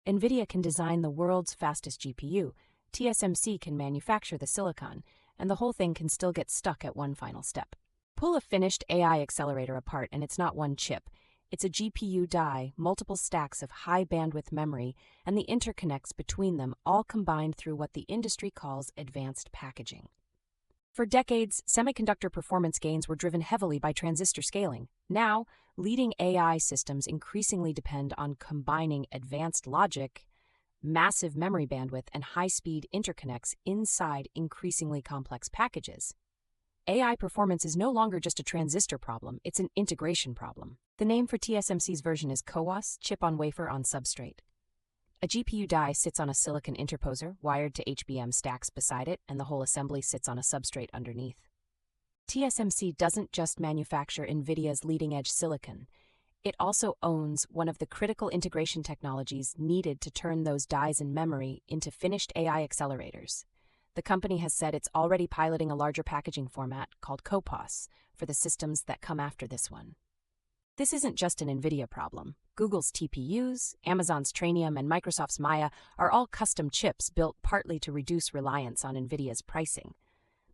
Nvidia can design the world's fastest GPU, TSMC can manufacture the silicon, and the whole thing can still get stuck at one final step. Pull a finished AI accelerator apart and it's not one chip. It's a GPU die, multiple stacks of high-bandwidth memory, and the interconnects between them all combined through what the industry calls advanced packaging. For decades, semiconductor performance gains were driven heavily by transistor scaling. Now, leading AI systems increasingly depend on combining advanced logic, massive memory bandwidth, and high-speed interconnects inside increasingly complex packages. AI performance is no longer just a transistor problem, it's an integration problem. The name for TSMC's version is CoWoS, chip on wafer on substrate. A GPU die sits on a silicon interposer, wired to HBM stacks beside it, and the whole assembly sits on a substrate underneath. TSMC doesn't just manufacture Nvidia's leading-edge silicon. It also owns one of the critical integration technologies needed to turn those dies and memory into finished AI accelerators. The company has said it's already piloting a larger packaging format called CoPoS for the systems that come after this one. This isn't just an Nvidia problem. Google's TPUs, Amazon's Trainium, and Microsoft's Maya are all custom chips built partly to reduce reliance on Nvidia's pricing.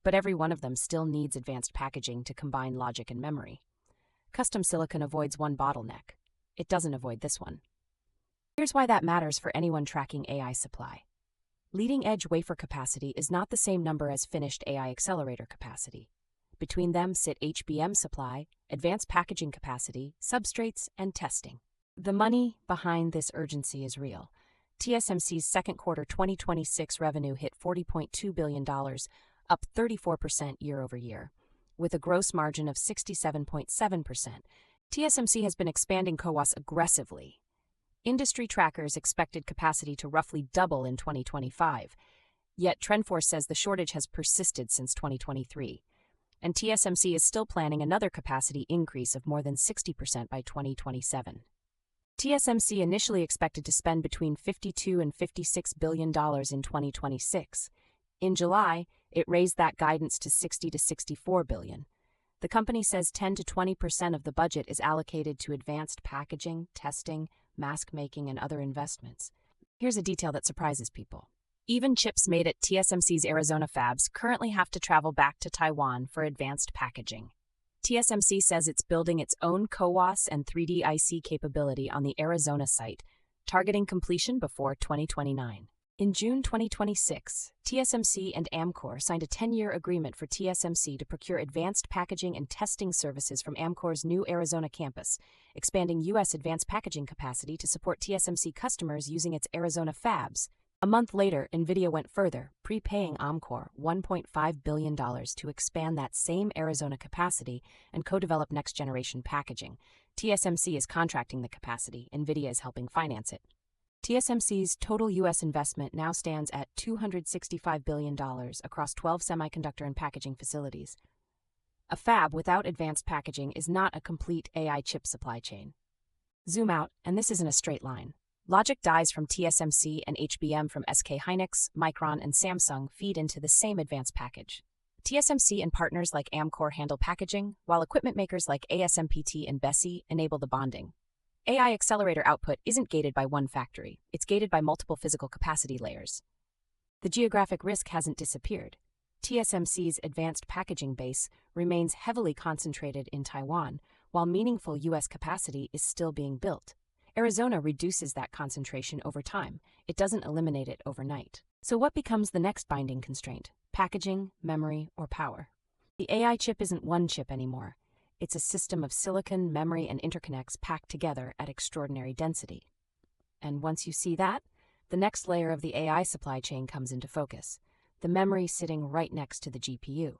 But every one of them still needs advanced packaging to combine logic and memory. Custom silicon avoids one bottleneck. It doesn't avoid this one. Here's why that matters for anyone tracking AI supply. Leading-edge wafer capacity is not the same number as finished AI accelerator capacity. Between them sit HBM supply, advanced packaging capacity, substrates, and testing. The money behind this urgency is real. TSMC's second quarter 2026 revenue hit $40.2 billion, up 34% year-over-year, with a gross margin of 67.7%. TSMC has been expanding CoWoS aggressively. Industry trackers expected capacity to roughly double in 2025, yet TrendForce says the shortage has persisted since 2023. And TSMC is still planning another capacity increase of more than 60% by 2027. TSMC initially expected to spend between $52 and $56 billion in 2026. In July, it raised that guidance to $60 to $64 billion. The company says 10 to 20% of the budget is allocated to advanced packaging, testing, mask making, and other investments. Here's a detail that surprises people. Even chips made at TSMC's Arizona fabs currently have to travel back to Taiwan for advanced packaging. TSMC says it's building its own CoWoS and 3D IC capability on the Arizona site, targeting completion before 2029. In June 2026, TSMC and Amkor signed a 10-year agreement for TSMC to procure advanced packaging and testing services from Amkor's new Arizona campus, expanding U.S. advanced packaging capacity to support TSMC customers using its Arizona fabs. A month later, Nvidia went further, prepaying Amkor $1.5 billion to expand that same Arizona capacity and co-develop next-generation packaging. TSMC is contracting the capacity, Nvidia is helping finance it. TSMC's total U.S. investment now stands at $265 billion across 12 semiconductor and packaging facilities. A fab without advanced packaging is not a complete AI chip supply chain. Zoom out, and this isn't a straight line. Logic dies from TSMC and HBM from SK Hynix, Micron, and Samsung feed into the same advanced package. TSMC and partners like Amkor handle packaging, while equipment makers like ASMPT and BESI enable the bonding. AI accelerator output isn't gated by one factory, it's gated by multiple physical capacity layers. The geographic risk hasn't disappeared. TSMC's advanced packaging base remains heavily concentrated in Taiwan, while meaningful U.S. capacity is still being built. Arizona reduces that concentration over time. It doesn't eliminate it overnight. So what becomes the next binding constraint? Packaging, memory, or power? The AI chip isn't one chip anymore. It's a system of silicon, memory, and interconnects packed together at extraordinary density. And once you see that, the next layer of the AI supply chain comes into focus. The memory sitting right next to the GPU.